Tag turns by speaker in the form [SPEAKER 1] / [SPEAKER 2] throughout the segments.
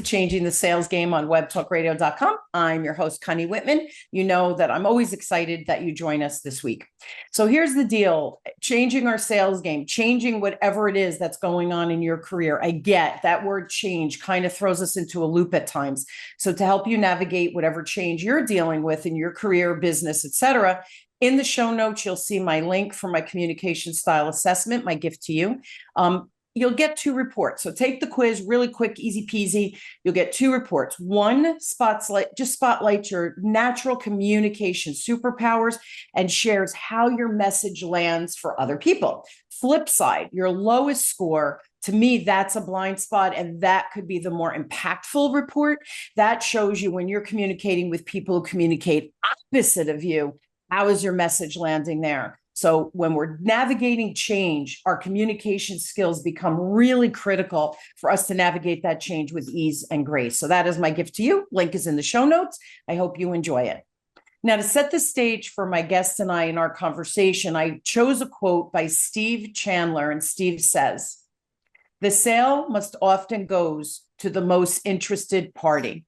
[SPEAKER 1] Changing the Sales Game on webtalkradio.com. I'm your host, Connie Whitman. You know that I'm always excited that you join us this week. So here's the deal, changing our sales game, changing whatever it is that's going on in your career. I get that word change kind of throws us into a loop at times. So to help you navigate whatever change you're dealing with in your career, business, etc., in the show notes, you'll see my link for my communication style assessment, my gift to you. You'll get 2 reports. So take the quiz, really quick, easy peasy. You'll get 2 reports. One spotlights your natural communication superpowers and shares how your message lands for other people. Flip side, your lowest score, to me, that's a blind spot, and that could be the more impactful report. That shows you when you're communicating with people who communicate opposite of you, how is your message landing there? So when we're navigating change, our communication skills become really critical for us to navigate that change with ease and grace. So that is my gift to you. Link is in the show notes. I hope you enjoy it. Now, to set the stage for my guest and I in our conversation, I chose a quote by Steve Chandler, and Steve says, "The sale must often goes to the most interested party."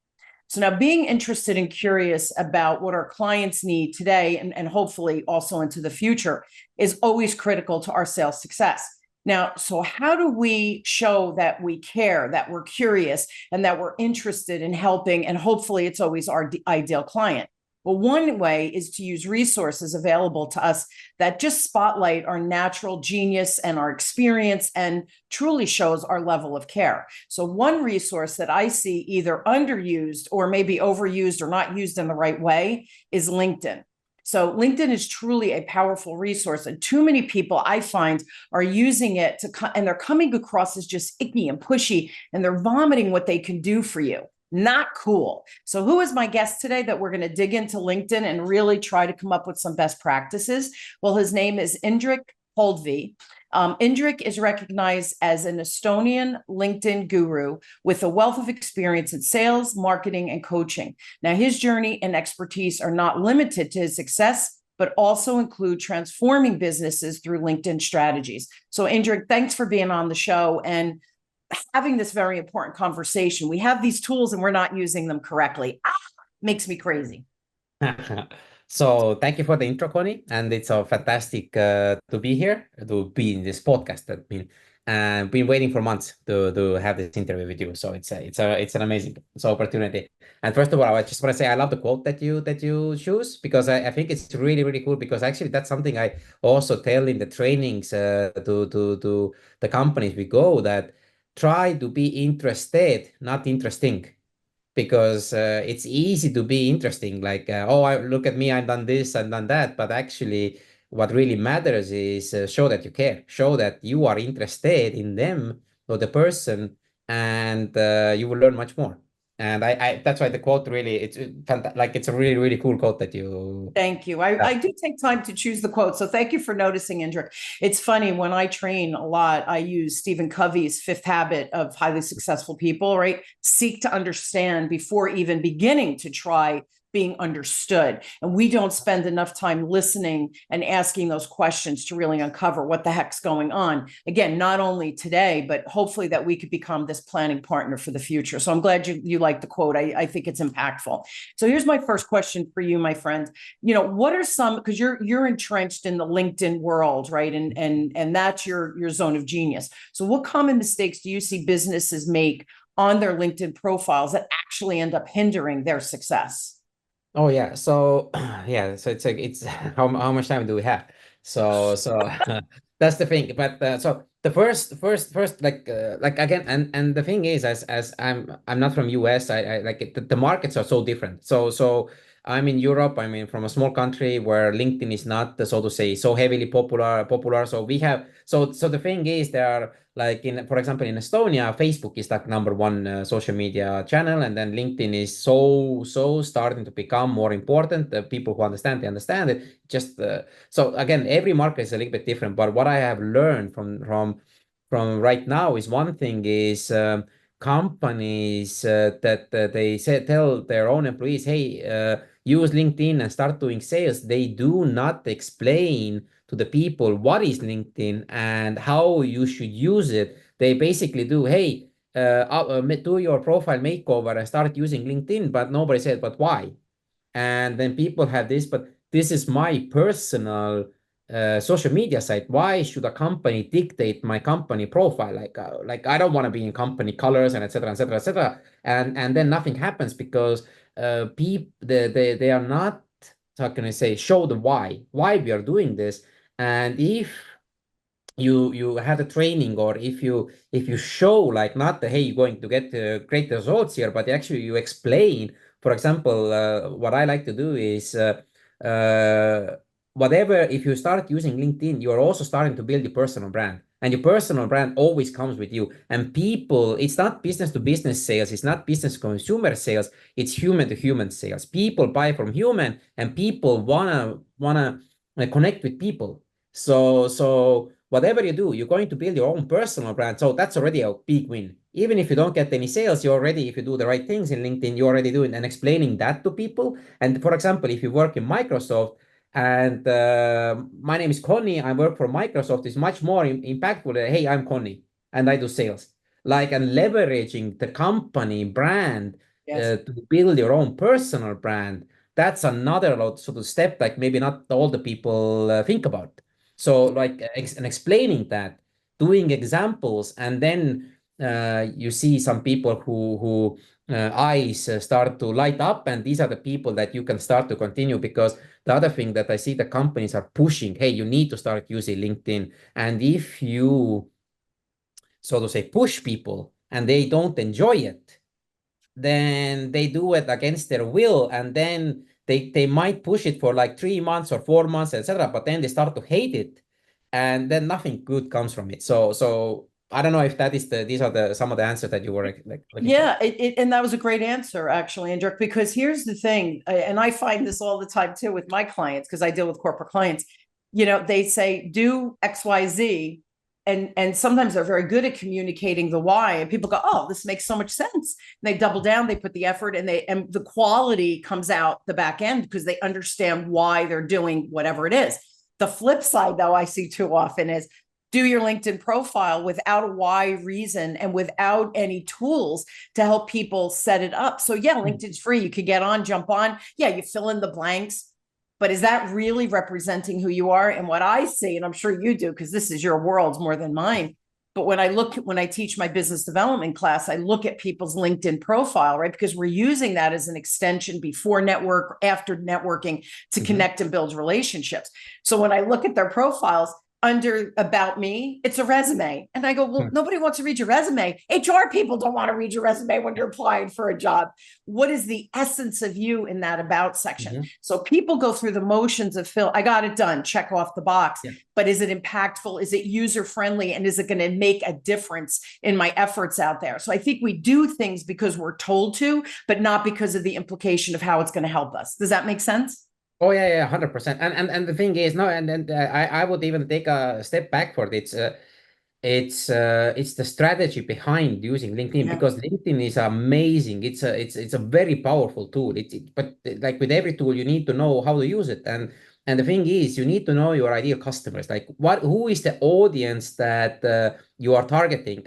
[SPEAKER 1] So now being interested and curious about what our clients need today and hopefully also into the future is always critical to our sales success. Now, so how do we show that we care, that we're curious, and that we're interested in helping, and hopefully it's always our ideal client? Well, one way is to use resources available to us that just spotlight our natural genius and our experience and truly shows our level of care. So one resource that I see either underused or maybe overused or not used in the right way is LinkedIn. So LinkedIn is truly a powerful resource, and too many people I find are using it and they're coming across as just icky and pushy, and they're vomiting what they can do for you. Not cool. So who is my guest today that we're going to dig into LinkedIn and really try to come up with some best practices? Well, his name is Indrek Põldvee. Indrek is recognized as an Estonian LinkedIn guru with a wealth of experience in sales, marketing, and coaching. Now, his journey and expertise are not limited to his success, but also include transforming businesses through LinkedIn strategies. So Indrek, thanks for being on the show and having this very important conversation. We have these tools and we're not using them correctly. Makes me crazy.
[SPEAKER 2] So thank you for the intro, Connie, and it's fantastic to be here, to be in this podcast. That been waiting for months to have this interview with you. So it's an amazing opportunity. And first of all, I just want to say I love the quote that you choose, because I think it's really cool, because actually that's something I also tell in the trainings to the companies we go, that try to be interested, not interesting, because it's easy to be interesting, like, look at me, I've done this, I've done that. But actually, what really matters is show that you care, show that you are interested in them or the person, and you will learn much more. And I that's why the quote really, it's fantastic. Like, it's a really cool quote that you.
[SPEAKER 1] Thank you. I do take time to choose the quote. So thank you for noticing, Indrek. It's funny, when I train a lot, I use Stephen Covey's 5th habit of highly successful people, right? Seek to understand before even beginning to try being understood. And we don't spend enough time listening and asking those questions to really uncover what the heck's going on. Again, not only today, but hopefully that we could become this planning partner for the future. So I'm glad you like the quote. I think it's impactful. So here's my first question for you, my friend. You know, what are some, because you're entrenched in the LinkedIn world, right? And that's your zone of genius. So what common mistakes do you see businesses make on their LinkedIn profiles that actually end up hindering their success?
[SPEAKER 2] Oh yeah, so yeah, so it's like, it's how much time do we have? So that's the thing. But so the first like again, and the thing is, as I'm not from US, I like the markets are so different. So I'm in Europe. I'm in from a small country where LinkedIn is not, so to say, so heavily popular. So we have, so the thing is, there are, like, for example, in Estonia, Facebook is like #1 social media channel, and then LinkedIn is so starting to become more important. The people who understand, they understand it. Just so again, every market is a little bit different. But what I have learned from right now is, one thing is, companies that they say, tell their own employees, hey, use LinkedIn and start doing sales. They do not explain to the people what is LinkedIn and how you should use it. They basically do, hey, do your profile makeover and start using LinkedIn, but nobody said, but why? And then people have this, but this is my personal social media site. Why should a company dictate my company profile? Like I don't want to be in company colors and etc. etc. etc. And then nothing happens because people they are not, how can I say, show the why we are doing this. And if you had a training, or if you show like not the, hey, you're going to get great results here, but actually you explain. For example, what I like to do is uh, whatever, if you start using LinkedIn, you're also starting to build your personal brand, and your personal brand always comes with you. And people, it's not business to business sales, it's not business to consumer sales, it's human to human sales. People buy from human, and people wanna connect with people. So whatever you do, you're going to build your own personal brand. So that's already a big win. Even if you don't get any sales, you already, if you do the right things in LinkedIn, you're already doing and explaining that to people. And for example, if you work in Microsoft, and my name is Connie, I work for Microsoft, is much more impactful than, hey, I'm Connie and I do sales. Like, and leveraging the company brand
[SPEAKER 1] Yes.
[SPEAKER 2] to build your own personal brand. That's another sort of step, like maybe not all the people think about. So like and explaining that, doing examples, and then you see some people who eyes start to light up, and these are the people that you can start to continue. Because the other thing that I see, the companies are pushing, hey, you need to start using LinkedIn. And if you, so to say, push people and they don't enjoy it, then they do it against their will, and then they might push it for like 3 months or 4 months, etc. But then they start to hate it, and then nothing good comes from it. So I don't know if that is these are the some of the answers that you were like looking for.
[SPEAKER 1] Yeah, and that was a great answer, actually, Indrek, because here's the thing, and I find this all the time too with my clients, because I deal with corporate clients. They say do XYZ, and sometimes they're very good at communicating the why, and people go, oh, this makes so much sense. And they double down, they put the effort, and the quality comes out the back end because they understand why they're doing whatever it is. The flip side, though, I see too often is do your LinkedIn profile without a why reason and without any tools to help people set it up. So yeah, LinkedIn's free. You could get on, jump on. Yeah, you fill in the blanks. But is that really representing who you are? And what I see, and I'm sure you do, because this is your world more than mine. But when I teach my business development class, I look at people's LinkedIn profile, right? Because we're using that as an extension before network, after networking to connect and build relationships. So when I look at their profiles, under about me, it's a resume. And I go, well, nobody wants to read your resume. HR people don't want to read your resume when you're applying for a job. What is the essence of you in that about section? So people go through the motions of I got it done, check off the box.
[SPEAKER 2] Yeah.
[SPEAKER 1] But is it impactful? Is it user friendly? And is it going to make a difference in my efforts out there? So I think we do things because we're told to, but not because of the implication of how it's going to help us. Does that make sense?
[SPEAKER 2] Oh yeah, 100%. And the thing is, no, and I would even take a step back for it. It's the strategy behind using LinkedIn, because LinkedIn is amazing. It's a very powerful tool. But like with every tool, you need to know how to use it. And the thing is, you need to know your ideal customers, like who is the audience that you are targeting.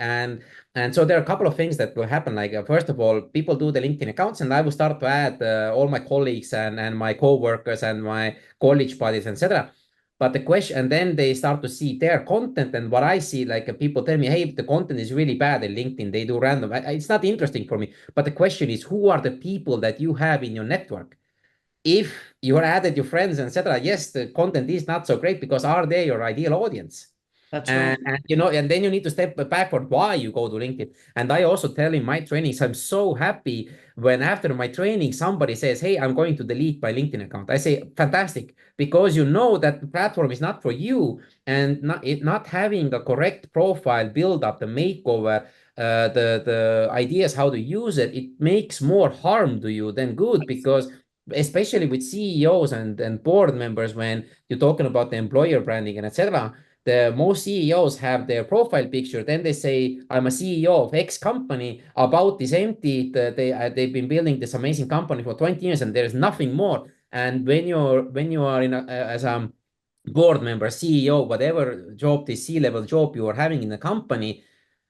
[SPEAKER 2] And so there are a couple of things that will happen. Like first of all, people do the LinkedIn accounts, and I will start to add all my colleagues and my co-workers and my college buddies, etc. But the question, and then they start to see their content. And what I see, like people tell me, hey, the content is really bad in LinkedIn. They do random. It's not interesting for me. But the question is, who are the people that you have in your network? If you are added your friends, etc., yes, the content is not so great, because are they your ideal audience?
[SPEAKER 1] That's right.
[SPEAKER 2] And then you need to step backward why you go to LinkedIn. And I also tell in my trainings, I'm so happy when after my training somebody says, hey, I'm going to delete my LinkedIn account. I say, fantastic, because you know that the platform is not for you, and not having a correct profile build up, the makeover, the ideas how to use it, it makes more harm to you than good. Because especially with CEOs and board members, when you're talking about the employer branding and etc., the most CEOs have their profile picture. Then they say, I'm a CEO of X company, about this empty. They've been building this amazing company for 20 years, and there's nothing more. And when you are as a board member, CEO, whatever job, the C-level job you are having in the company,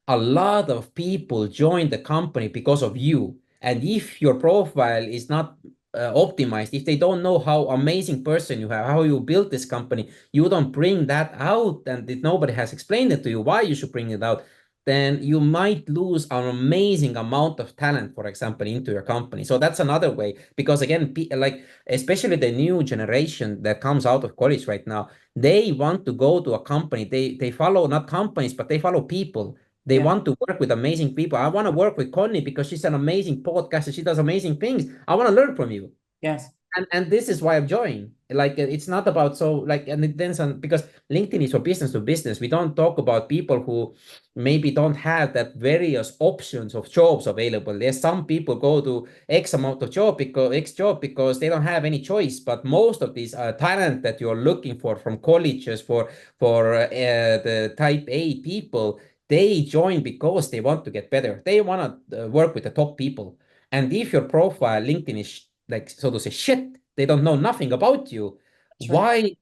[SPEAKER 2] a lot of people join the company because of you. And if your profile is not optimized, if they don't know how amazing person you have, how you built this company, you don't bring that out, and if nobody has explained it to you why you should bring it out, then you might lose an amazing amount of talent, for example, into your company. So that's another way, because again, like especially the new generation that comes out of college right now, they want to go to a company. They follow not companies, but they follow people. They
[SPEAKER 1] Yeah.
[SPEAKER 2] want to work with amazing people. I want to work with Connie because she's an amazing podcaster. She does amazing things. I want to learn from you.
[SPEAKER 1] Yes.
[SPEAKER 2] And this is why I'm joining. Like it's not about so like and it then some because LinkedIn is for business to business. We don't talk about people who maybe don't have that various options of jobs available. Yes, some people go to X amount of job because X job because they don't have any choice. But most of these talent that you're looking for from colleges for the type A people, they join because they want to get better. They want to work with the top people. And if your profile LinkedIn is like so to say shit, they don't know nothing about you.
[SPEAKER 1] That's right.
[SPEAKER 2] Why?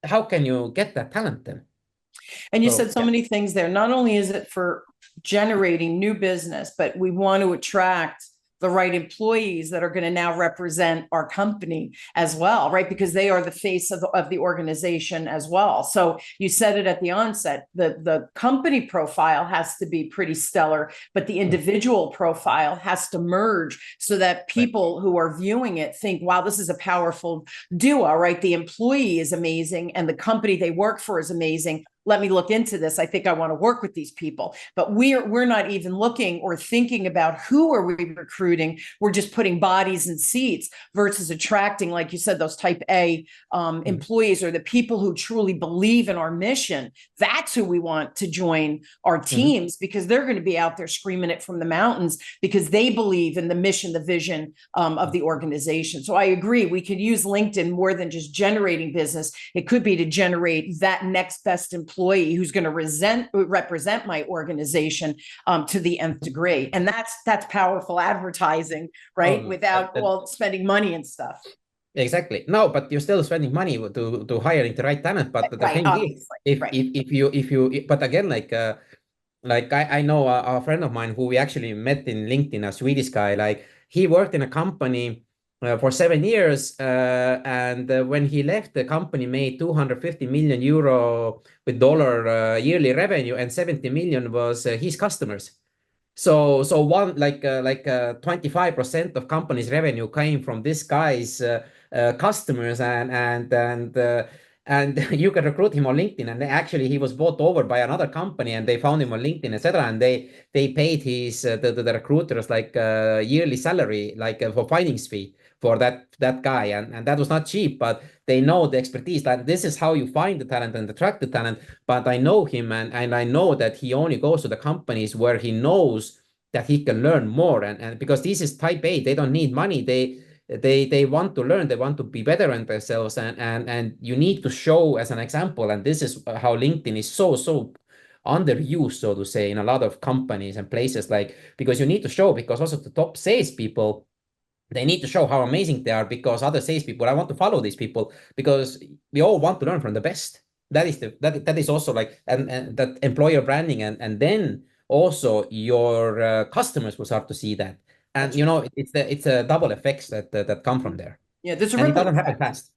[SPEAKER 2] How can you get that talent then?
[SPEAKER 1] And you
[SPEAKER 2] So
[SPEAKER 1] said so
[SPEAKER 2] yeah.
[SPEAKER 1] many things there. Not only is it for generating new business, but we want to attract the right employees that are going to now represent our company as well, right? Because they are the face of the organization as well. So you said it at the onset, the company profile has to be pretty stellar, but the individual profile has to merge so that
[SPEAKER 2] Right.
[SPEAKER 1] people who are viewing it think, wow, this is a powerful duo, right? The employee is amazing and the company they work for is amazing. Let me look into this. I think I want to work with these people. But we're not even looking or thinking about who are we recruiting. We're just putting bodies in seats versus attracting, like you said, those type A employees or the people who truly believe in our mission. That's who we want to join our teams because they're going to be out there screaming it from the mountains because they believe in the mission, the vision of the organization. So I agree. We could use LinkedIn more than just generating business. It could be to generate that next best employee who's going to represent my organization to the nth degree. And that's powerful advertising, right?
[SPEAKER 2] Oh,
[SPEAKER 1] Without all spending money and stuff.
[SPEAKER 2] exactly. No, but you're still spending money to hiring the right talent. But the
[SPEAKER 1] Right,
[SPEAKER 2] thing is,
[SPEAKER 1] obviously. Right.
[SPEAKER 2] but again, like I know a friend of mine who we actually met in LinkedIn, a Swedish guy. Like he worked in a company for 7 years, and when he left, the company made 250 million euro with dollar yearly revenue, and 70 million was his customers. So one 25% of company's revenue came from this guy's customers, and you can recruit him on LinkedIn. And actually, he was bought over by another company, and they found him on LinkedIn, etc. And they paid his the recruiters like yearly salary, like for findings fee for that guy, and that was not cheap, but they know the expertise. That this is how you find the talent and attract the talent. But I know him, and I know that he only goes to the companies where he knows that he can learn more. And because this is type A, they don't need money. They want to learn, they want to be better in themselves, and you need to show as an example. And this is how LinkedIn is so underused, so to say, in a lot of companies and places, like because you need to show, because also the top salespeople, they need to show how amazing they are, because other salespeople, I want to follow these people because we all want to learn from the best. That is also like and that employer branding, and then also your customers will start to see that, and
[SPEAKER 1] That's right.
[SPEAKER 2] it's a double effects that come from there,
[SPEAKER 1] Yeah, there's a
[SPEAKER 2] and it
[SPEAKER 1] ripple
[SPEAKER 2] doesn't happen
[SPEAKER 1] effect.
[SPEAKER 2] fast.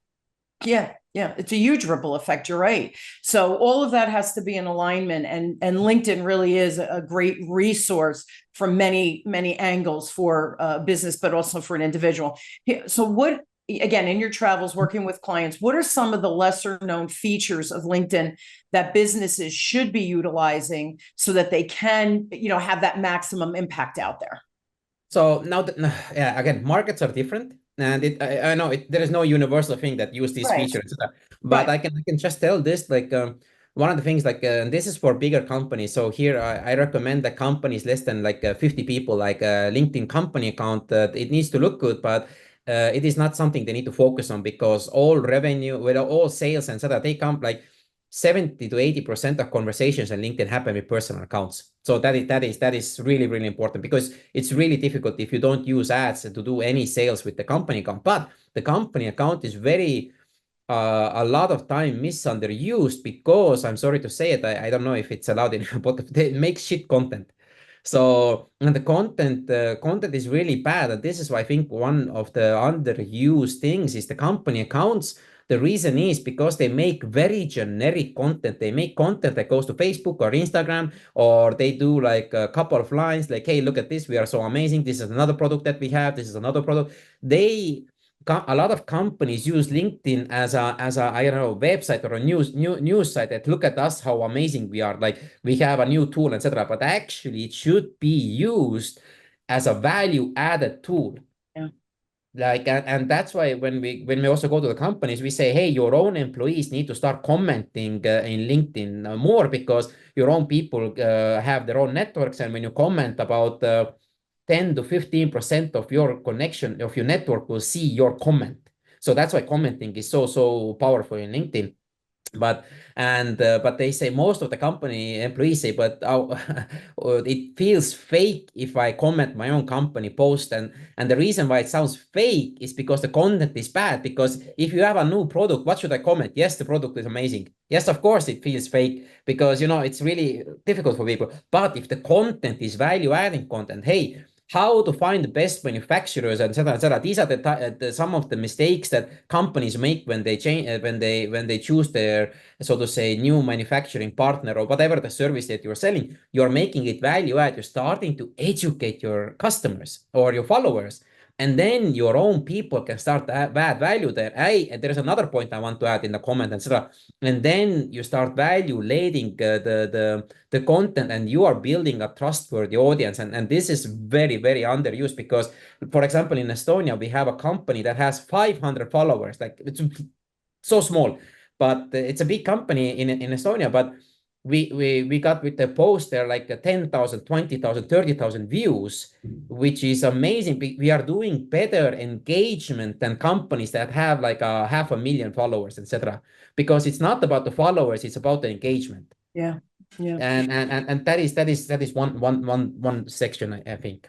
[SPEAKER 1] Yeah, yeah, it's a huge ripple effect. You're right. So all of that has to be in alignment, and LinkedIn really is a great resource from many angles for business, but also for an individual. So what again in your travels working with clients, what are some of the lesser known features of LinkedIn that businesses should be utilizing so that they can have that maximum impact out there?
[SPEAKER 2] So now that yeah, again, markets are different, and I know there is no universal thing that use this
[SPEAKER 1] Right,
[SPEAKER 2] feature, etc. But
[SPEAKER 1] right.
[SPEAKER 2] I can just tell this, like one of the things, like and this is for bigger companies. So here I recommend that companies less than like 50 people, like a LinkedIn company account, it needs to look good, but it is not something they need to focus on, because all revenue, with all sales and etc., they come like 70 to 80% of conversations on LinkedIn happen with personal accounts. So that is really important, because it's really difficult if you don't use ads to do any sales with the company account. But the company account is very a lot of time misunderused because I'm sorry to say it, I don't know if it's allowed in, but they make shit content. So, and the content is really bad. And this is why I think one of the underused things is the company accounts. The reason is because they make very generic content. They make content that goes to Facebook or Instagram, or they do like a couple of lines like, hey, look at this. We are so amazing. This is another product that we have. This is another product. A lot of companies use LinkedIn as a I don't know website or a news site that look at us how amazing we are, like we have a new tool, etc. But actually it should be used as a value added tool.
[SPEAKER 1] Yeah.
[SPEAKER 2] Like, and that's why when we also go to the companies, we say, hey, your own employees need to start commenting in LinkedIn more, because your own people have their own networks, and when you comment about 10 to 15% of your connection of your network will see your comment. So that's why commenting is so powerful in LinkedIn. But they say, most of the company employees say, but it feels fake if I comment my own company post. And the reason why it sounds fake is because the content is bad. Because if you have a new product, what should I comment? Yes, the product is amazing. Yes, of course it feels fake, because it's really difficult for people. But if the content is value adding content, hey, how to find the best manufacturers, and etc., etc. These are some of the mistakes that companies make when they change, when they choose their, so to say, new manufacturing partner or whatever the service that you're selling. You're making it value add. You're starting to educate your customers or your followers, and then your own people can start to add value there. Hey, there's another point I want to add in the comment, etc. And then you start value lating the content, and you are building a trustworthy audience. And this is very underused, because, for example, in Estonia, we have a company that has 500 followers. Like, it's so small, but it's a big company in Estonia. But we got with the post there like 10,000, 20,000, 30,000 views, which is amazing. We are doing better engagement than companies that have like a 500,000 followers, etc. Because it's not about the followers, it's about the engagement.
[SPEAKER 1] Yeah. Yeah.
[SPEAKER 2] And that is one section, I think.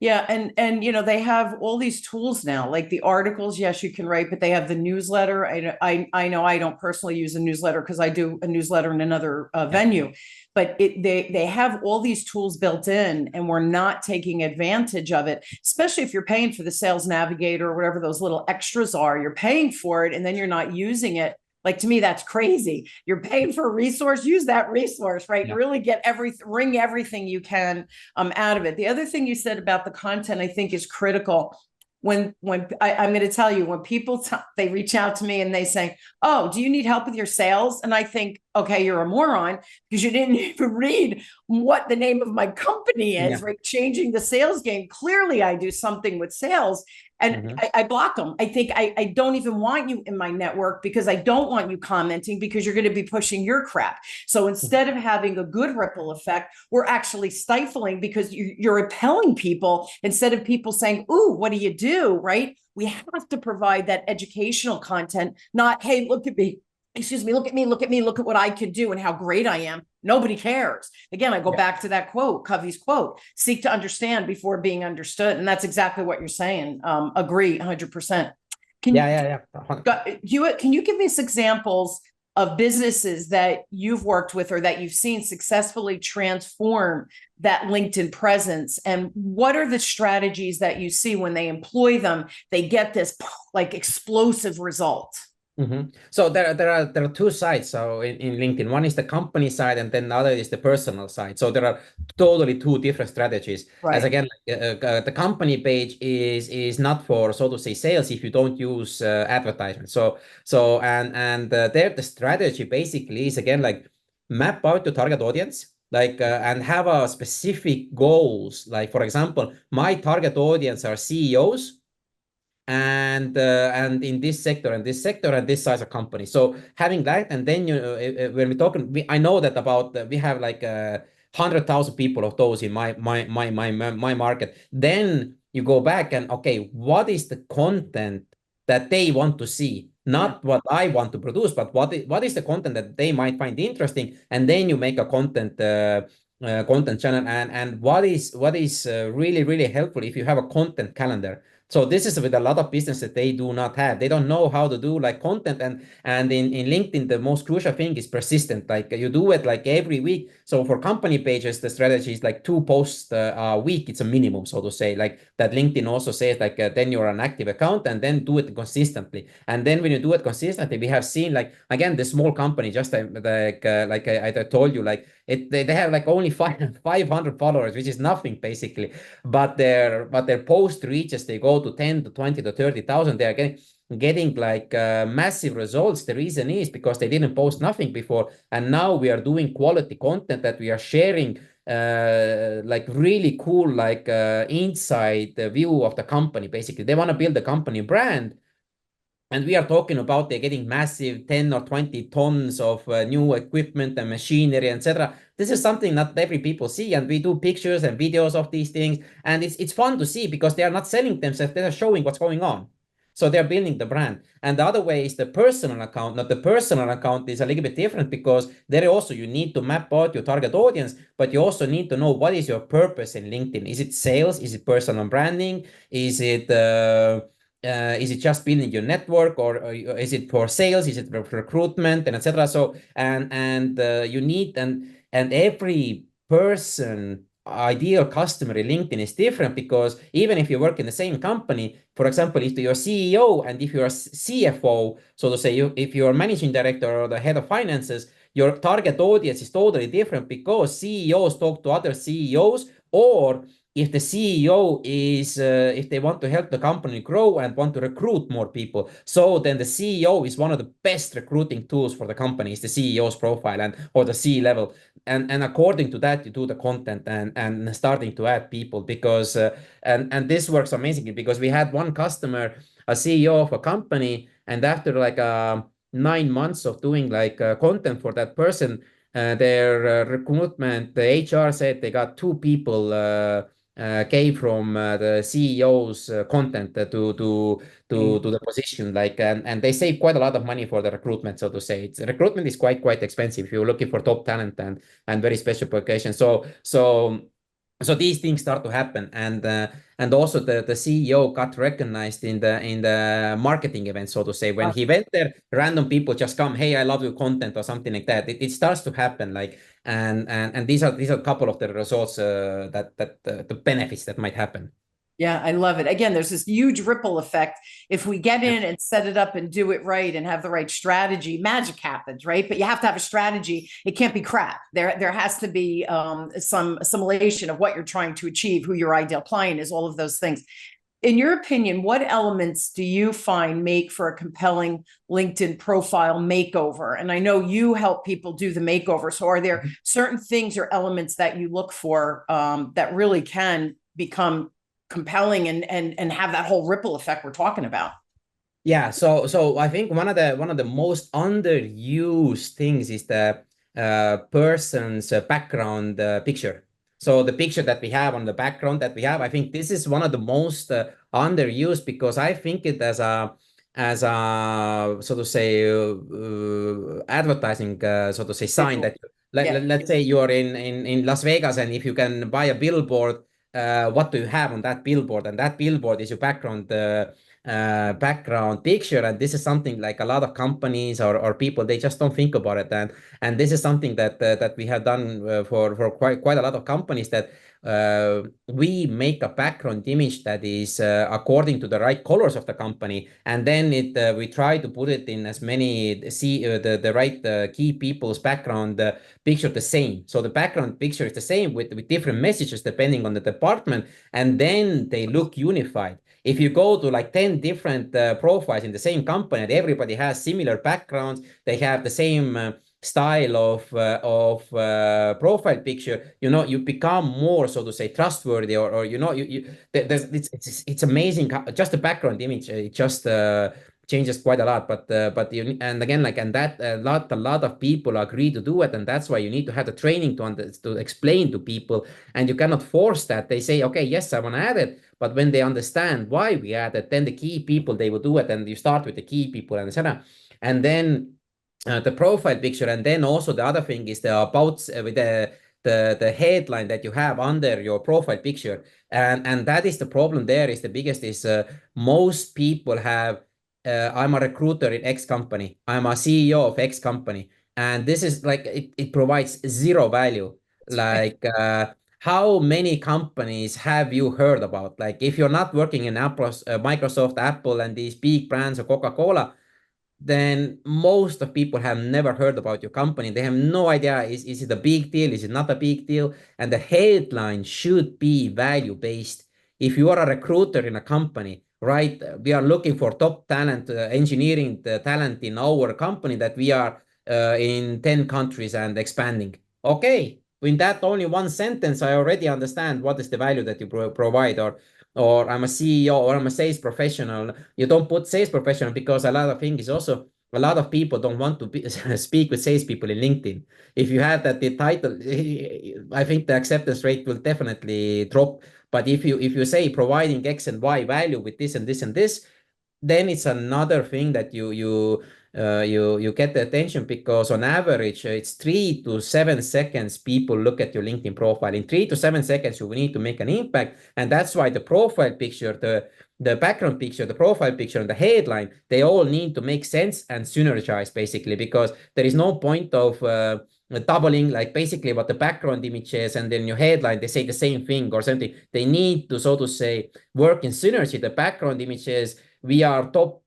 [SPEAKER 1] Yeah, and they have all these tools now, like the articles. Yes, you can write, but they have the newsletter. I know I don't personally use a newsletter because I do a newsletter in another venue, but they have all these tools built in, and we're not taking advantage of it. Especially if you're paying for the Sales Navigator or whatever those little extras are, you're paying for it, and then you're not using it. Like, to me, that's crazy. You're paying for a resource, use that resource, right?
[SPEAKER 2] Yeah.
[SPEAKER 1] Really wring everything you can out of it. The other thing you said about the content, I think, is critical. When I'm going to tell you, when people they reach out to me and they say, "Oh, do you need help with your sales?" And I think, okay, you're a moron, because you didn't even read what the name of my company is,
[SPEAKER 2] Yeah.
[SPEAKER 1] right? Changing the sales game. Clearly, I do something with sales. And I block them. I think I don't even want you in my network, because I don't want you commenting, because you're going to be pushing your crap. So instead of having a good ripple effect, we're actually stifling, because you're repelling people, instead of people saying, "Ooh, what do you do?" Right? We have to provide that educational content, not, "Hey, look at me. Excuse me, look at me, look at me, look at what I could do and how great I am." Nobody cares. Again, I go back to that quote, Covey's quote: "Seek to understand before being understood." And that's exactly what you're saying. Agree 100%. Can
[SPEAKER 2] Yeah.
[SPEAKER 1] can you give me some examples of businesses that you've worked with or that you've seen successfully transform that LinkedIn presence? And what are the strategies that you see when they employ them, they get this like explosive result?
[SPEAKER 2] So there are two sides. So in LinkedIn, one is the company side, and then the other is the personal side. So there are totally two different strategies. As
[SPEAKER 1] Right.
[SPEAKER 2] again, the company page is not for, so to say, sales if you don't use advertisement. So there the strategy basically is, again, like, map out your target audience, like and have a specific goals. Like, for example, my target audience are CEOs, and in this sector and this sector and this size of company. So having that, and then when we're talking, I know that about we have like 100,000 people of those in my market. Then you go back and, okay, what is the content that they want to see? Not what I want to produce, but what is the content that they might find interesting, and then you make a content channel. And what is really helpful, if you have a content calendar. So this is with a lot of businesses they do not have. They don't know how to do like content, and in LinkedIn the most crucial thing is persistent. Like you do it like every week. So for company pages, the strategy is like 2 posts a week. It's a minimum, so to say. Like that LinkedIn also says like then you're an active account, and then do it consistently. And then when you do it consistently, we have seen like again the small company, just like I told you, like they have like only 500 followers, which is nothing basically, but their post reaches, they go to 10 to 20 to 30,000. They are getting like massive results. The reason is because they didn't post nothing before, and now we are doing quality content that we are sharing, like really cool like inside view of the company. Basically they want to build a company brand, and we are talking about they're getting massive 10 or 20 tons of new equipment and machinery, etc. This is something not every people see, and we do pictures and videos of these things, and it's fun to see because they are not selling themselves, they are showing what's going on. So they're building the brand. And the other way is the personal account. Now the personal account is a little bit different because there also you need to map out your target audience, but you also need to know what is your purpose in LinkedIn. Is it sales? Is it personal branding? Is it just building your network, or is it for sales? Is it for recruitment and etc.? So you need, and every person ideal customer in LinkedIn is different, because even if you work in the same company, for example, if you're CEO and if you're a CFO, so to say, if you're managing director or the head of finances, your target audience is totally different, because CEOs talk to other CEOs, or if the CEO is, if they want to help the company grow and want to recruit more people, so then the CEO is one of the best recruiting tools for the company, is the CEO's profile and or the C level. And according to that, you do the content and starting to add people, because and this works amazingly, because we had one customer, a CEO of a company, and after like 9 months of doing like content for that person, their recruitment, the HR said they got 2 people came from the CEO's content to the position, like, and they save quite a lot of money for the recruitment, so to say. Recruitment is quite expensive if you're looking for top talent and very special vocation. So these things start to happen, and also the CEO got recognized in the marketing event, so to say. When he went there, random people just come, hey, I love your content, or something like that. It starts to happen, like, and these are a couple of the results, that the benefits that might happen.
[SPEAKER 1] Yeah, I love it. Again, there's this huge ripple effect. If we get in and set it up and do it right and have the right strategy, magic happens, right? But you have to have a strategy. It can't be crap. There has to be some assimilation of what you're trying to achieve, who your ideal client is, all of those things. In your opinion, what elements do you find make for a compelling LinkedIn profile makeover? And I know you help people do the makeover. So are there certain things or elements that you look for that really can become compelling and have that whole ripple effect we're talking about?
[SPEAKER 2] Yeah, so I think one of the most underused things is the person's background picture. So the picture that we have on the background that we have, I think this is one of the most underused, because I think it as a so to say advertising, so to say, sign that let's say you are in Las Vegas, and if you can buy a billboard, what do you have on that billboard? And that billboard is your background picture. And this is something like a lot of companies or people, they just don't think about it. And this is something that we have done for quite a lot of companies, that we make a background image that is according to the right colors of the company, and then we try to put it in as many the right key people's background picture the same. So the background picture is the same with different messages depending on the department, and then they look unified. If you go to like 10 different profiles in the same company, and everybody has similar backgrounds, they have the same style of profile picture, you become more, so to say, trustworthy, or it's amazing how just the background image, it just changes quite a lot. But and again, like, and that a lot of people agree to do it, and that's why you need to have the training to explain to people, and you cannot force that. They say, okay, yes, I want to add it, but when they understand why we add it, then the key people, they will do it, and you start with the key people and etc. And then the profile picture, and then also the other thing is the about with the headline that you have under your profile picture. And that is the problem there is the biggest is most people have I'm a recruiter in X company. I'm a CEO of X company. And this is like it provides zero value. Like how many companies have you heard about? Like if you're not working in Apple, Microsoft, Apple, and these big brands or Coca-Cola, then most of people have never heard about your company. They have no idea is it a big deal, is it not a big deal? And the headline should be value based. If you are a recruiter in a company, right? We are looking for top talent, engineering talent in our company that we are in 10 countries and expanding. Okay, in that only one sentence, I already understand what is the value that you provide, or I'm a CEO or I'm a sales professional. You don't put sales professional because a lot of things also a lot of people don't want to speak with salespeople in LinkedIn. If you have that the title, I think the acceptance rate will definitely drop. But if you say providing X and Y value with this and this and this, then it's another thing that you get the attention because on average it's 3 to 7 seconds people look at your LinkedIn profile. In 3 to 7 seconds you need to make an impact, and that's why the profile picture, the background picture, the profile picture, and the headline, they all need to make sense and synergize basically, because there is no point of doubling like basically what the background image is and then your headline they say the same thing or something. They need to, so to say, work in synergy. The background image is we are top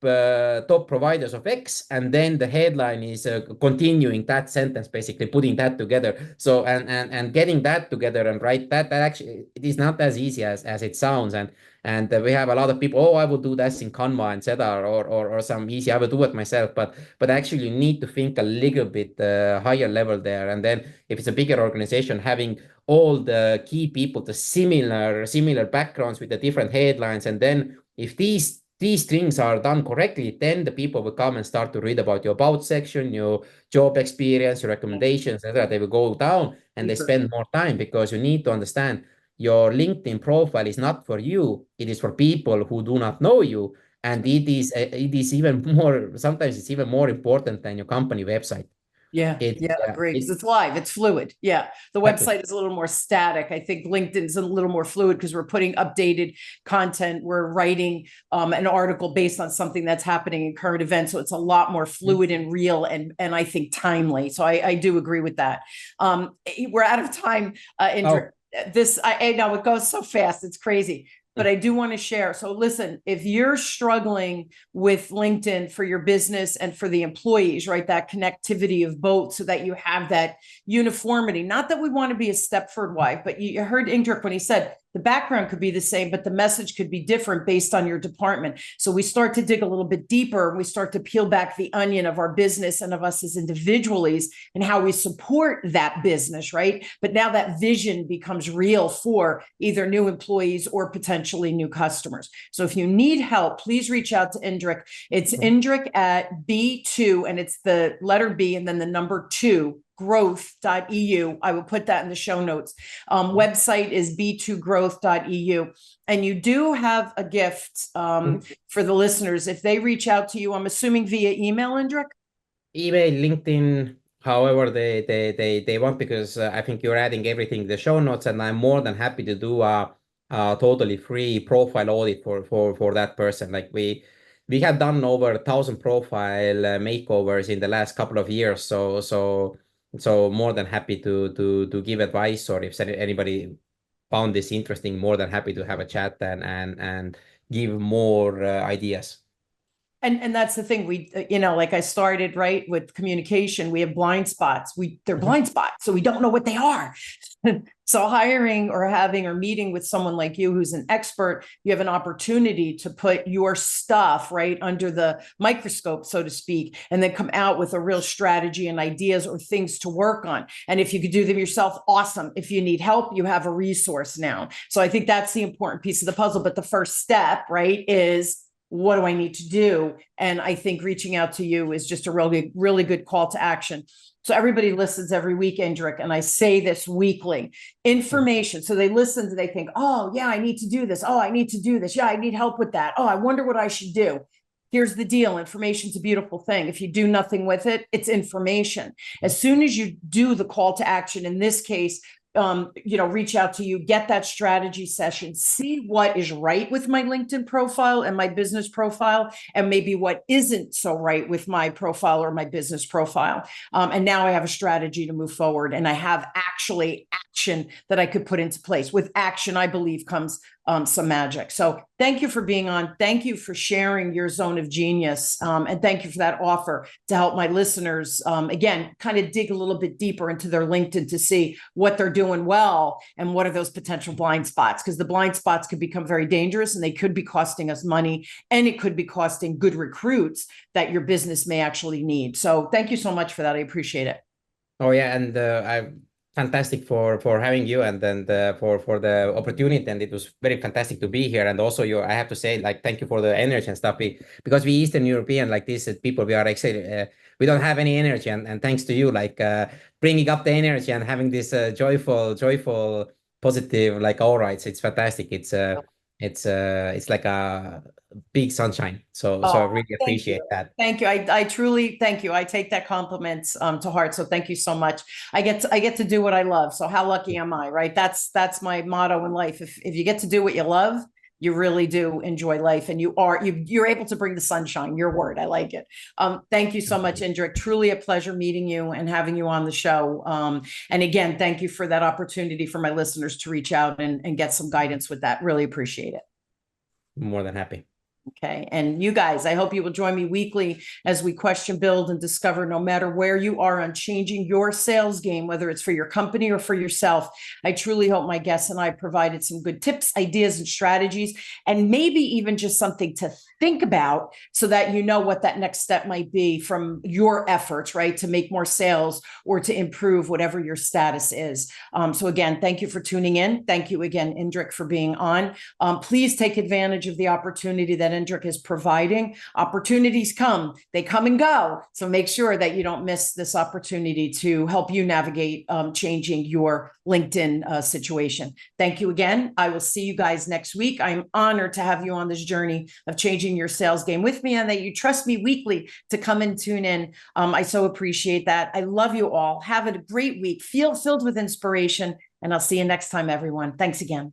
[SPEAKER 2] providers of X, and then the headline is continuing that sentence, basically putting that together. So and getting that together and write that actually it is not as easy as it sounds. And we have a lot of people, oh, I will do this in Canva and Cedar or some easy, I will do it myself. But actually you need to think a little bit higher level there. And then if it's a bigger organization, having all the key people, the similar backgrounds with the different headlines, and then if these things are done correctly, then the people will come and start to read about your about section, your job experience, your recommendations, etc. They will go down and they spend more time, because you need to understand your LinkedIn profile is not for you. It is for people who do not know you. And it is even more, sometimes it's even more important than your company website.
[SPEAKER 1] Yeah, agree. Because it's live, it's fluid. Yeah, the website is a little more static. I think LinkedIn's a little more fluid because we're putting updated content. We're writing an article based on something that's happening in current events, so it's a lot more fluid and real, and I think timely. So I do agree with that. We're out of time, Indrek. I know it goes so fast, it's crazy. But I do want to share. So listen, if you're struggling with LinkedIn for your business and for the employees, right, that connectivity of both so that you have that uniformity, not that we want to be a Stepford wife, but you heard Indrek when he said the background could be the same, but the message could be different based on your department. So we start to dig a little bit deeper and we start to peel back the onion of our business and of us as individuals and how we support that business, right? But now that vision becomes real for either new employees or potentially new customers. So if you need help, please reach out to Indrek. It's Indrek at B2, and it's the letter B and then the number 2, growth.eu. I will put that in the show notes. Website is b2growth.eu. And you do have a gift for the listeners. If they reach out to you, I'm assuming via email, Indrek?
[SPEAKER 2] Email, LinkedIn, however they want, because I think you're adding everything in the show notes, and I'm more than happy to do a totally free profile audit for that person. Like we have done over 1,000 profile makeovers in the last couple of years. So more than happy to give advice, or if anybody found this interesting, more than happy to have a chat and give more ideas.
[SPEAKER 1] And that's the thing, we, like I started right with communication, we have blind spots. They're blind spots, so we don't know what they are. So hiring or having or meeting with someone like you, who's an expert, you have an opportunity to put your stuff right under the microscope, so to speak, and then come out with a real strategy and ideas or things to work on. And if you could do them yourself, awesome. If you need help, you have a resource now. So I think that's the important piece of the puzzle. But the first step, right, is what do I need to do? And I think reaching out to you is just a really good call to action. So everybody listens every week, Indrek, and I say this weekly, information. So they listen and they think, oh yeah, I need to do this. Oh, I need to do this. Yeah, I need help with that. Oh, I wonder what I should do. Here's the deal. Information's a beautiful thing. If you do nothing with it, it's information. As soon as you do the call to action, in this case, reach out to you, get that strategy session, see what is right with my LinkedIn profile and my business profile, and maybe what isn't so right with my profile or my business profile. And now I have a strategy to move forward, and I have actually action that I could put into place. With action, I believe, comes some magic. So thank you for being on. Thank you for sharing your zone of genius. And thank you for that offer to help my listeners, again, kind of dig a little bit deeper into their LinkedIn to see what they're doing well and what are those potential blind spots, because the blind spots could become very dangerous and they could be costing us money, and it could be costing good recruits that your business may actually need. So thank you so much for that. I appreciate it.
[SPEAKER 2] Oh yeah, and I fantastic for having you, and then for the opportunity, and it was very fantastic to be here. And also, I have to say, like, thank you for the energy and stuff, because we Eastern European like this people, we are actually we don't have any energy, and thanks to you, like bringing up the energy and having this joyful, positive like aura. It's fantastic. It's like a big sunshine. So I
[SPEAKER 1] Oh,
[SPEAKER 2] really
[SPEAKER 1] thank
[SPEAKER 2] appreciate
[SPEAKER 1] you.
[SPEAKER 2] that.
[SPEAKER 1] Thank you. I truly thank you. I take that compliment to heart. So thank you so much. I get to do what I love. So how lucky am I, right? That's my motto in life. If you get to do what you love, you really do enjoy life, and you're able to bring the sunshine. Your word. I like it. Thank you so much, Indrek. Truly a pleasure meeting you and having you on the show. And again, thank you for that opportunity for my listeners to reach out and get some guidance with that. Really appreciate it.
[SPEAKER 2] More than happy.
[SPEAKER 1] Okay. And you guys, I hope you will join me weekly as we question, build, and discover, no matter where you are on changing your sales game, whether it's for your company or for yourself. I truly hope my guests and I provided some good tips, ideas, and strategies, and maybe even just something to think about so that you know what that next step might be from your efforts, right? To make more sales or to improve whatever your status is. So again, thank you for tuning in. Thank you again, Indrek, for being on. Please take advantage of the opportunity that Indrek is providing. Opportunities come, they come and go. So make sure that you don't miss this opportunity to help you navigate changing your LinkedIn situation. Thank you again. I will see you guys next week. I'm honored to have you on this journey of changing your sales game with me, and that you trust me weekly to come and tune in. I so appreciate that. I love you all. Have a great week. Feel filled with inspiration, and I'll see you next time, everyone. Thanks again.